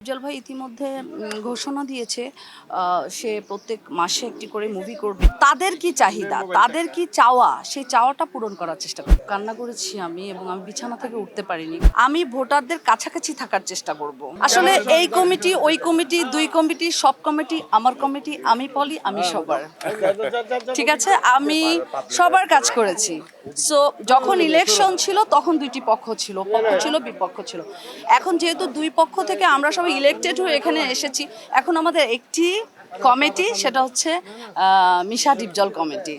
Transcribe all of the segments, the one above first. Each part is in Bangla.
উজ্জ্বল ভাই ইতিমধ্যে ঘোষণা দিয়েছে সে প্রত্যেক মাসে একটি করে মুভি করবে। তাদের কি চাহিদা, তাদের কি চাওয়া, সেই চাওয়াটা পূরণ করার চেষ্টা করব। কান্না করেছি আমি এবং আমি বিছানা থেকে উঠতে পারিনি। আমি ভোটারদের কাছাকাছি থাকার চেষ্টা করব। আসলে এই কমিটি, ওই কমিটি, দুই কমিটি, সব কমিটি, আমার কমিটি, আমি পলি, আমি সবার। ঠিক আছে, আমি সবার কাজ করেছি। সো যখন ইলেকশন ছিল তখন দুইটি পক্ষ ছিল, বিপক্ষ ছিল। এখন যেহেতু দুই পক্ষ থেকে আমরা সবাই ইলেক্টেড হয়ে এখানে এসেছি, এখন আমাদের একটি কমিটি, সেটা হচ্ছে মিশা ডিপজল কমিটি।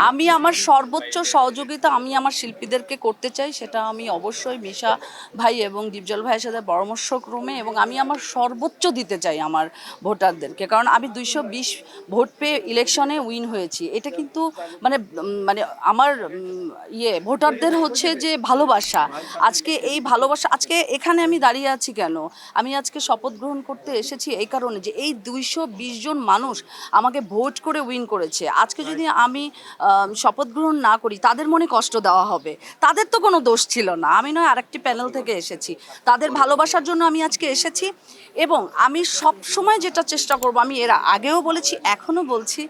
আমি আমার সর্বোচ্চ সহযোগিতা আমি আমার শিল্পীদেরকে করতে চাই, সেটা আমি অবশ্যই মিশা ভাই এবং ডিপজল ভাইয়ের সাথে পরামর্শক্রমে, এবং আমি আমার সর্বোচ্চ দিতে চাই আমার ভোটারদেরকে, কারণ আমি 220 ভোট পেয়ে ইলেকশনে উইন হয়েছি। এটা কিন্তু মানে মানে আমার ভোটারদের হচ্ছে যে ভালোবাসা, আজকে এই ভালোবাসা, আজকে এখানে আমি দাঁড়িয়ে আছি কেন, আমি আজকে শপথ গ্রহণ করতে এসেছি এই কারণে যে এই 220 জন মানুষ আমাকে ভোট করে উইন করেছে। আজকে যদি আমি শপথ গ্রহণ না করি, তাদের মনে কষ্ট দেওয়া হবে। তাদের তো কোনো দোষ ছিল না, আমি নয় আরেকটি প্যানেল থেকে এসেছি, তাদের ভালোবাসার জন্য আমি আজকে এসেছি। এবং আমি সব সময় যেটা চেষ্টা করব, আমি এর আগেও বলেছি, এখনও বলছি,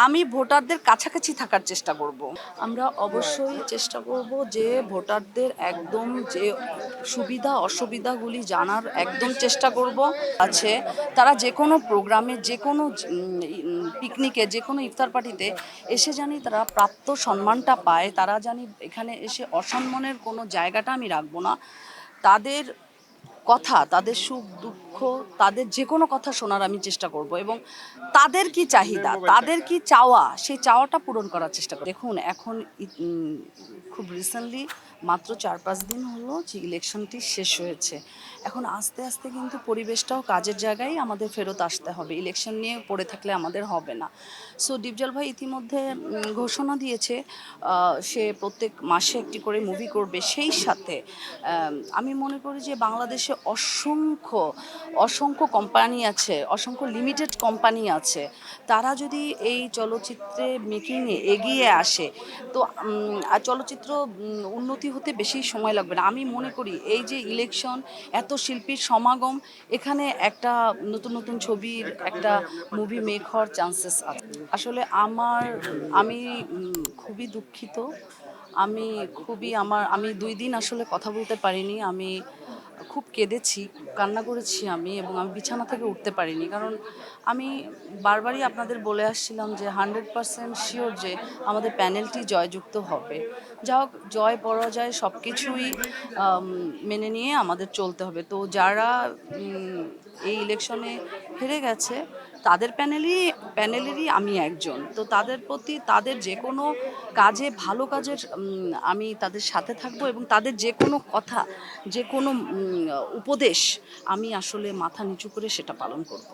আমি ভোটারদের কাছাকাছি থাকার চেষ্টা করব। আমরা অবশ্যই চেষ্টা করব যে ভোটারদের একদম যে সুবিধা অসুবিধাগুলি জানার একদম চেষ্টা করব। আছে তারা যে কোনো প্রোগ্রামে, যে কোনো পিকনিকে, যে কোনো ইফতার পার্টিতে এসে জানি তারা প্রাপ্ত সম্মানটা পায়, তারা জানি এখানে এসে অসম্মানের কোনো জায়গাটা আমি রাখবো না। তাদের কথা, তাদের সুখ দুঃখ, তাদের যে কোনো কথা শোনার আমি চেষ্টা করব, এবং তাদের কি চাহিদা, তাদের কি চাওয়া, সেই চাওয়াটা পূরণ করার চেষ্টা করব। দেখুন, এখন খুব রিসেন্টলি মাত্র 4-5 দিন হলো যে ইলেকশনটি শেষ হয়েছে। এখন আস্তে আস্তে কিন্তু পরিবেশটাও কাজের জায়গায় আমাদের ফেরত আসতে হবে, ইলেকশন নিয়ে পড়ে থাকলে আমাদের হবে না। সো ডিপজল ভাই ইতিমধ্যে ঘোষণা দিয়েছে সে প্রত্যেক মাসে একটি করে মুভি করবে। সেই সাথে আমি মনে করি যে বাংলাদেশে অসংখ্য কোম্পানি আছে, অসংখ্য লিমিটেড কোম্পানি আছে, তারা যদি এই চলচ্চিত্রে মেকিংয়ে এগিয়ে আসে তো চলচ্চিত্র উন্নতি হতে বেশি সময় লাগবে না। আমি মনে করি এই যে ইলেকশন, এত শিল্পীর সমাগম, এখানে একটা নতুন নতুন ছবির একটা মুভি মেক হওয়ার চান্সেস আছে। আসলে আমি খুবই দুঃখিত। আমি 2 দিন আসলে কথা বলতে পারিনি। আমি খুব কেঁদেছি, কান্না করেছি আমি, এবং আমি বিছানা থেকে উঠতে পারিনি, কারণ আমি বারবারই আপনাদের বলে আসছিলাম যে 100% শিওর যে আমাদের প্যানেলটি জয়যুক্ত হবে। যা হোক, জয় পরাজয় সব কিছুই মেনে নিয়ে আমাদের চলতে হবে। তো যারা এই ইলেকশনে হেরে গেছে, তাদের প্যানেলেরই আমি একজন। তো তাদের প্রতি, তাদের যে কোনো কাজে, ভালো কাজের আমি তাদের সাথে থাকবো, এবং তাদের যে কোনো কথা, যে কোনো উপদেশ আমি আসলে মাথা নিচু করে সেটা পালন করব।